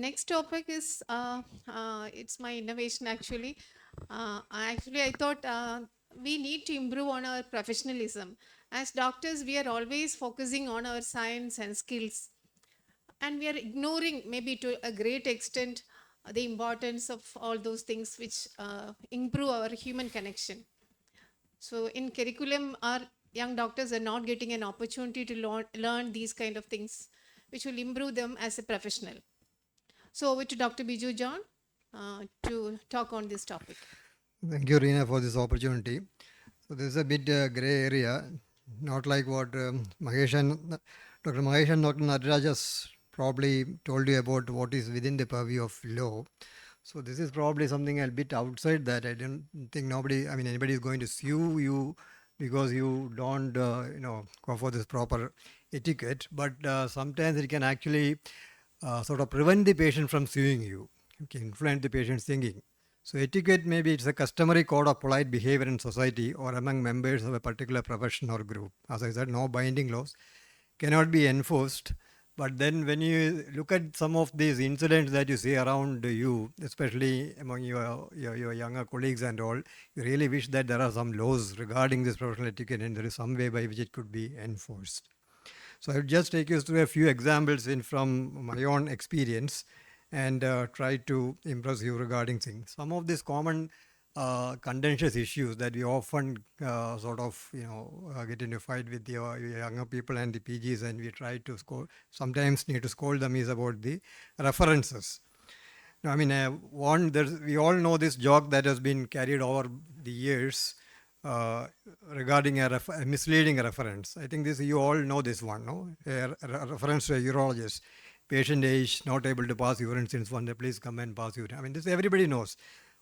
Next topic is it's my innovation actually. I thought we need to improve on our professionalism. As doctors, we are always focusing on our science and skills, and we are ignoring, maybe to a great extent, the importance of all those things which improve our human connection. So, in curriculum, our young doctors are not getting an opportunity to learn these kind of things, which will improve them as a professional. So over to Dr. Biju John to talk on this topic. Thank you, Reena, for this opportunity. So this is a bit gray area, not like what Dr. Mahesh and Dr. Nataraj just probably told you about what is within the purview of law. So this is probably something a bit outside that. I don't think anybody is going to sue you because you don't, go for this proper etiquette. But sometimes it can actually sort of prevent the patient from suing you. You can influence the patient's thinking. So etiquette, maybe it's a customary code of polite behavior in society or among members of a particular profession or group. As I said, no binding laws, cannot be enforced. But then when you look at some of these incidents that you see around you, especially among your younger colleagues and all, you really wish that there are some laws regarding this professional etiquette and there is some way by which it could be enforced. So I will just take you through a few examples from my own experience and try to impress you regarding things. Some of these common contentious issues that we often get into fight with your younger people and the PGs, and we try to sometimes need to scold them, is about the references. Now, we all know this joke that has been carried over the years regarding a misleading reference. I think you all know this one, no? A reference to a urologist. Patient age, not able to pass urine since one day, please come and pass urine. This everybody knows.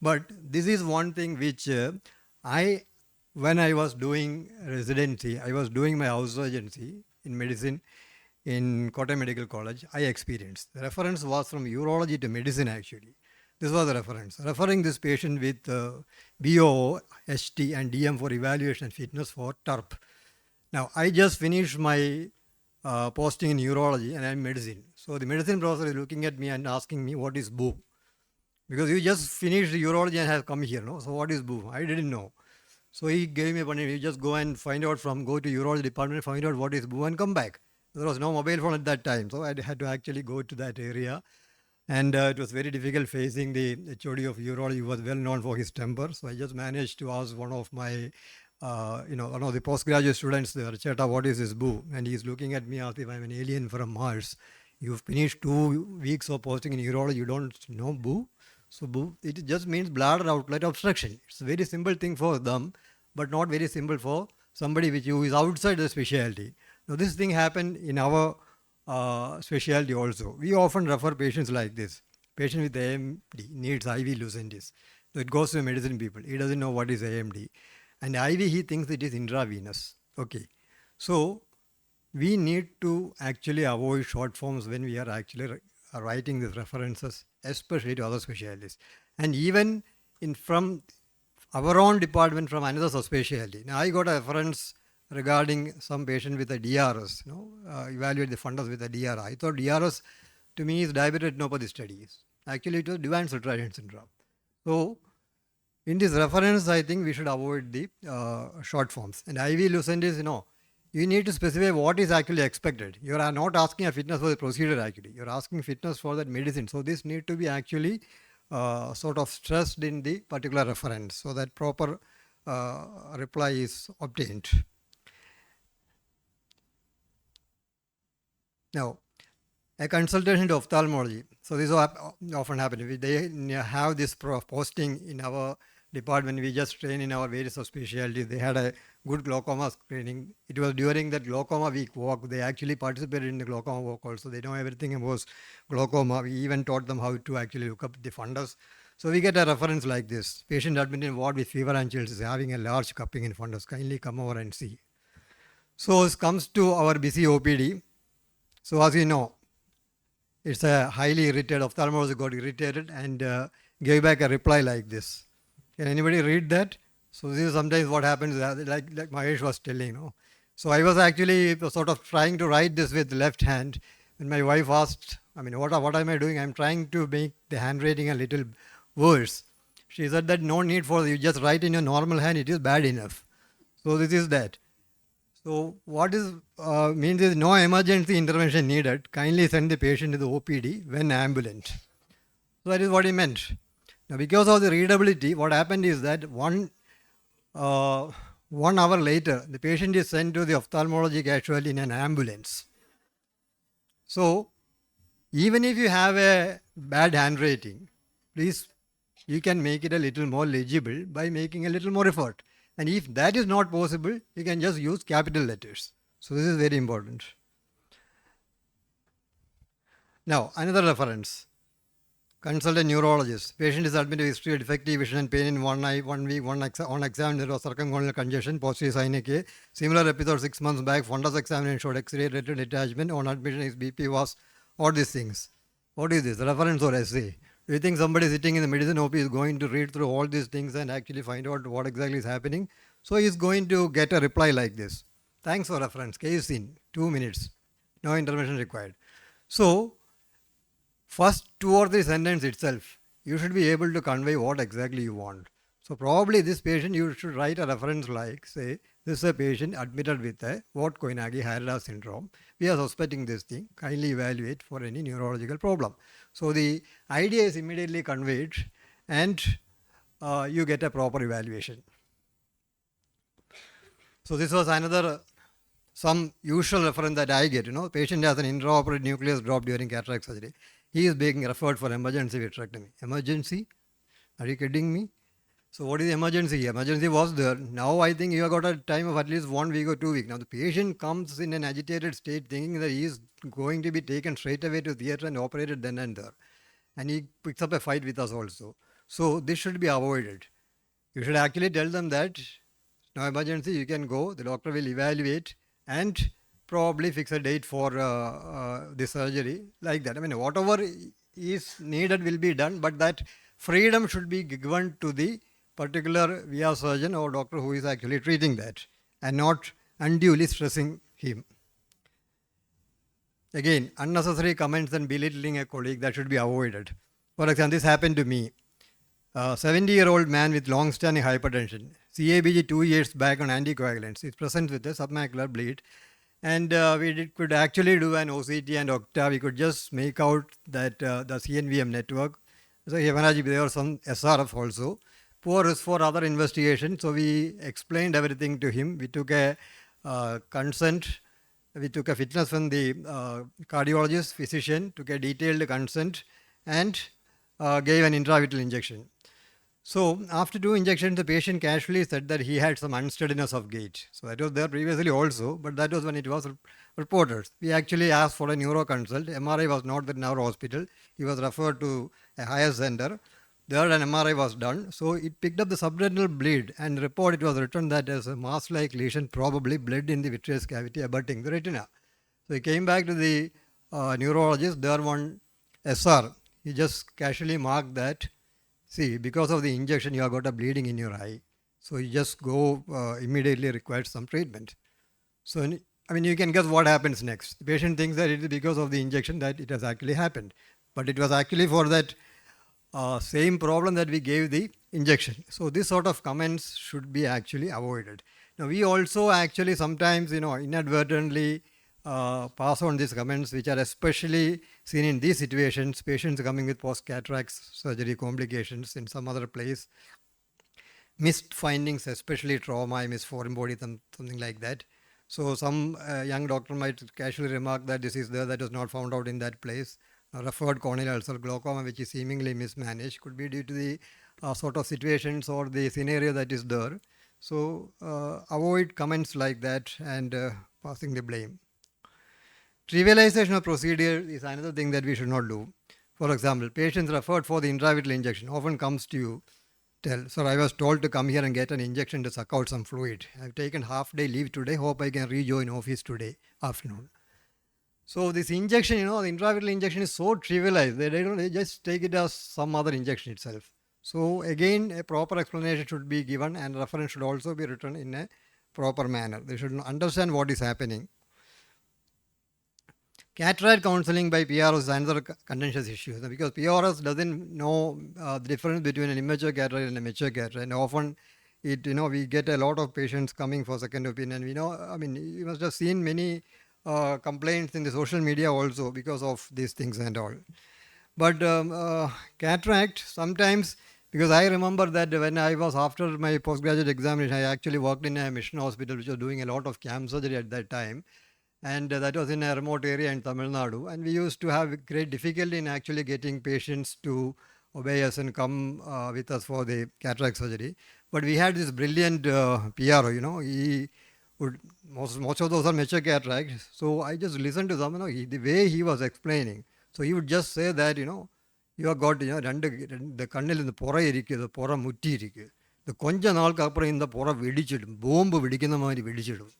But this is one thing which when I was doing residency, I was doing my house surgency in medicine in Kottayam Medical College, I experienced. The reference was from urology to medicine actually. This was the reference. Referring this patient with BO, ST and DM for evaluation and fitness for TURP. Now, I just finished my posting in urology and I'm medicine. So the medicine professor is looking at me and asking me, what is BO? Because you just finished urology and have come here, no? So what is BO? I didn't know. So he gave me a punishment. You just go and go to urology department, find out what is BO and come back. There was no mobile phone at that time. So I had to actually go to that area. And it was very difficult facing the HOD of urology, who was well known for his temper. So I just managed to ask one of my, one of the postgraduate students there, Cheta, what is this BO? And he's looking at me as if I'm an alien from Mars. You've finished 2 weeks of posting in urology, you don't know BO? So BO, it just means bladder outlet obstruction. It's a very simple thing for them, but not very simple for somebody who is outside the specialty. Now this thing happened in our specialty also. We often refer patients like this. Patient with AMD needs IV Lucentis. So it goes to medicine people. He doesn't know what is AMD. And IV, he thinks it is intravenous. Okay. So we need to actually avoid short forms when we are actually writing these references, especially to other specialties. And even from our own department, from another subspecialty. Now I got a reference regarding some patient with a DRS, evaluate the fundus with a DRS. I thought DRS to me is diabetic retinopathy studies. Actually, it was Devine Filtration syndrome. So, in this reference, I think we should avoid the short forms. And IV Lucentis, you need to specify what is actually expected. You are not asking a fitness for the procedure actually. You are asking fitness for that medicine. So, this need to be actually sort of stressed in the particular reference so that proper reply is obtained. Now, a consultation to ophthalmology. So this often happens. They have this posting in our department. We just train in our various specialties. They had a good glaucoma screening. It was during that glaucoma week walk. They actually participated in the glaucoma walk also. They know everything about glaucoma. We even taught them how to actually look up the fundus. So we get a reference like this. Patient admitted in ward with fever and chills is having a large cupping in fundus. Kindly come over and see. So it comes to our busy OPD. So as you know, it's a highly irritated, ophthalmologist got irritated and gave back a reply like this. Can anybody read that? So this is sometimes what happens, like Mahesh was telling. So I was actually sort of trying to write this with left hand. When my wife asked, I mean, what am I doing? I'm trying to make the handwriting a little worse. She said that no need for you just write in your normal hand. It is bad enough. So this is that. So what is means is no emergency intervention needed. Kindly send the patient to the OPD when ambulant. So that is what he meant. Now, because of the readability, what happened is that 1 hour later, the patient is sent to the ophthalmology casualty in an ambulance. So, even if you have a bad handwriting, please, you can make it a little more legible by making a little more effort. And if that is not possible, you can just use capital letters. So, this is very important. Now, another reference. Consult a neurologist. Patient is admitted with history of defective vision and pain in one eye, 1 week, on exam there was circumcondylar congestion, posterior sinus A. Similar episode 6 months back, fundus examination showed X-ray retinal detachment. On admission, his BP was all these things. What is this? Reference or essay? Do you think somebody sitting in the medicine OP is going to read through all these things and actually find out what exactly is happening? So he is going to get a reply like this. Thanks for reference. Case in 2 minutes. No intervention required. So first 2 or 3 sentences itself, you should be able to convey what exactly you want. So probably this patient, you should write a reference like, say, this is a patient admitted with a what Koinagi-Harada syndrome. We are suspecting this thing. Kindly evaluate for any neurological problem. So the idea is immediately conveyed and you get a proper evaluation. So this was another some usual reference that I get. Patient has an intraoperative nucleus drop during cataract surgery. He is being referred for emergency vitrectomy. Emergency? Are you kidding me? So what is emergency? Emergency was there. Now I think you have got a time of at least 1 week or 2 weeks. Now the patient comes in an agitated state thinking that he is going to be taken straight away to theatre and operated then and there. And he picks up a fight with us also. So this should be avoided. You should actually tell them that no emergency, you can go. The doctor will evaluate and probably fix a date for the surgery like that. I mean, whatever is needed will be done, but that freedom should be given to the particular VIA surgeon or doctor who is actually treating that and not unduly stressing him. Again, unnecessary comments and belittling a colleague, that should be avoided. For example, this happened to me. A 70-year-old man with long-standing hypertension, CABG 2 years back on anticoagulants, is present with a submacular bleed. And could actually do an OCT and Octa. We could just make out that the CNVM network. So hemorrhage, there was some SRF also. Poor risk for other investigation. So we explained everything to him. We took a consent. We took a fitness from the cardiologist, physician, took a detailed consent and gave an intravitreal injection. So after 2 injections, the patient casually said that he had some unsteadiness of gait. So that was there previously also, but that was when it was reported. We actually asked for a neuro consult. MRI was not in our hospital. He was referred to a higher center. There an MRI was done. So it picked up the subretinal bleed, and report it was written that as a mass-like lesion probably bled in the vitreous cavity abutting the retina. So he came back to the neurologist. There one SR. He just casually marked that, see, because of the injection, you have got a bleeding in your eye. So you just go immediately requires some treatment. So, I mean, you can guess what happens next. The patient thinks that it is because of the injection that it has actually happened. But it was actually for that same problem that we gave the injection. So this sort of comments should be actually avoided. Now, we also actually sometimes, inadvertently pass on these comments, which are especially seen in these situations, patients coming with post-cataract surgery complications in some other place, missed findings, especially trauma, missed foreign body, something like that. So some young doctor might casually remark that this is there, that was not found out in that place. Referred corneal ulcer glaucoma, which is seemingly mismanaged, could be due to the sort of situations or the scenario that is there. So avoid comments like that and passing the blame. Trivialization of procedure is another thing that we should not do. For example, patients referred for the intravitreal injection often comes to you, tell, sir, I was told to come here and get an injection to suck out some fluid. I've taken half-day leave today, hope I can rejoin office today afternoon. So this injection, the intravitreal injection is so trivialized, they just take it as some other injection itself. So again, a proper explanation should be given and reference should also be written in a proper manner. They should understand what is happening. Cataract counseling by PROs is another contentious issue because PROs doesn't know the difference between an immature cataract and a mature cataract. And often, we get a lot of patients coming for second opinion. You must have seen many complaints in the social media also because of these things and all. But cataract sometimes, because I remember that when I was after my postgraduate examination, I actually worked in a mission hospital which was doing a lot of cam surgery at that time, and that was in a remote area in Tamil Nadu. And we used to have great difficulty in actually getting patients to obey us and come with us for the cataract surgery. But we had this brilliant PRO, he would, most of those are mature cataracts. So I just listened to them, the way he was explaining. So he would just say that, you have got, the കണ്ണിൽ നിന്ന് പുറ ഇരിക്കുക പുറ മുറ്റിയിരിക്കുക ഇത് കൊഞ്ച നാൾക്കപ്പുറം இந்த പുറ വെടിച്ചിടും bomb വെടിക്കുന്ന മാതിരി വെടിച്ചിടും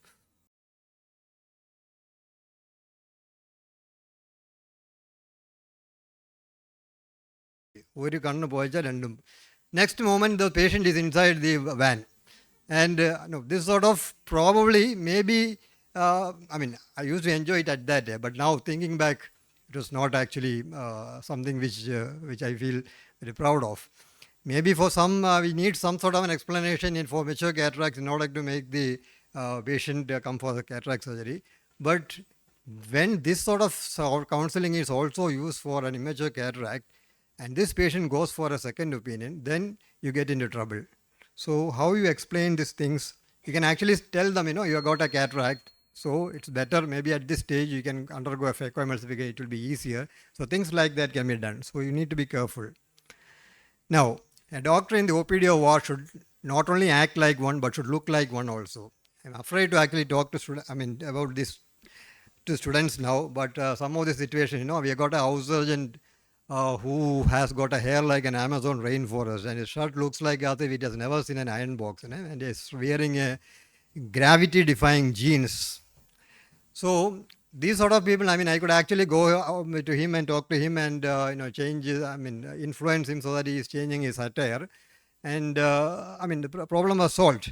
ഒരു കണ്ണ് പോയച്ചാൽ രണ്ടും. Next moment, the patient is inside the van. And no, this sort of probably, maybe, I used to enjoy it at that day, but now thinking back, it was not actually something which I feel very proud of. Maybe for some, we need some sort of an explanation for mature cataracts in order to make the patient come for the cataract surgery. But when this sort of counseling is also used for an immature cataract, and this patient goes for a second opinion, then you get into trouble. So how you explain these things, you can actually tell them, you have got a cataract, so it's better maybe at this stage you can undergo a phacoemulsification, it will be easier. So things like that can be done. So you need to be careful. Now, a doctor in the OPD or ward should not only act like one, but should look like one also. I'm afraid to actually talk to students, about this to students now, but some of the situation, we have got a house surgeon who has got a hair like an Amazon rainforest, and his shirt looks like as if it has never seen an iron box, and is wearing a gravity-defying jeans. So these sort of people, I could actually go to him and talk to him and change, influence him so that he is changing his attire, and the problem was solved.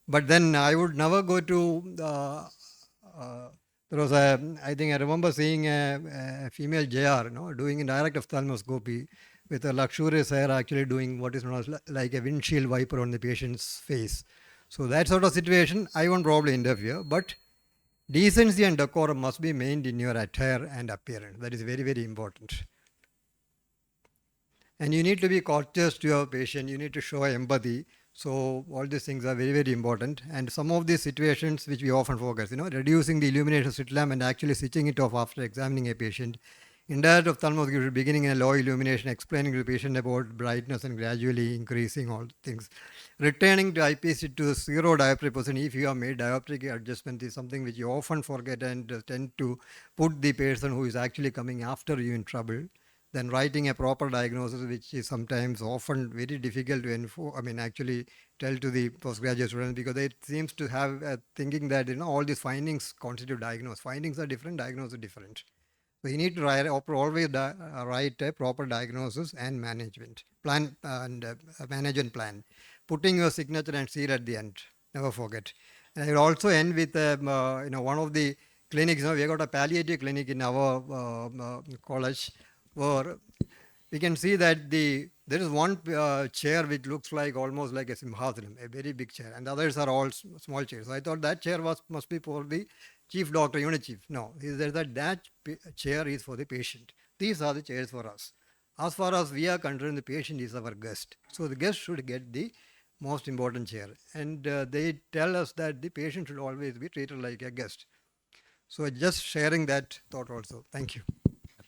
But then I would never go to. There was I think I remember seeing a female JR, doing a direct ophthalmoscopy with a luxurious hair, actually doing what is known as like a windshield wiper on the patient's face. So that sort of situation, I won't probably interfere, but decency and decorum must be maintained in your attire and appearance. That is very, very important. And you need to be courteous to your patient. You need to show empathy. So all these things are very, very important. And some of these situations which we often forget, reducing the illumination slit lamp and actually switching it off after examining a patient. Indirect ophthalmoscopy beginning in a low illumination, explaining to the patient about brightness and gradually increasing all things. Returning to IPC to zero dioptric position if you have made dioptric adjustment is something which you often forget and tend to put the person who is actually coming after you in trouble. Then writing a proper diagnosis, which is sometimes often very difficult to actually tell to the postgraduate students, because they seems to have a thinking that all these findings constitute diagnosis. Findings are different, diagnosis are different. So you need to always write a proper diagnosis and management plan and management plan. Putting your signature and seal at the end. Never forget. And I will also end with one of the clinics. We have got a palliative clinic in our college, where we can see that there is one chair which looks like almost like a simhasanam, a very big chair, and the others are all small chairs. So I thought that chair must be for the chief doctor, unit chief. No, he said that chair is for the patient. These are the chairs for us. As far as we are concerned, the patient is our guest. So the guest should get the most important chair. And they tell us that the patient should always be treated like a guest. So just sharing that thought also. Thank you.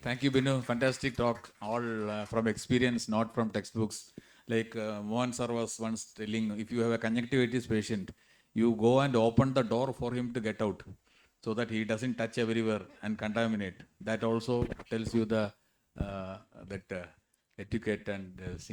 Thank you, Binu. Fantastic talk, all from experience, not from textbooks. Like Mohan sir was once telling, if you have a conjunctivitis patient, you go and open the door for him to get out, so that he doesn't touch everywhere and contaminate. That also tells you the etiquette and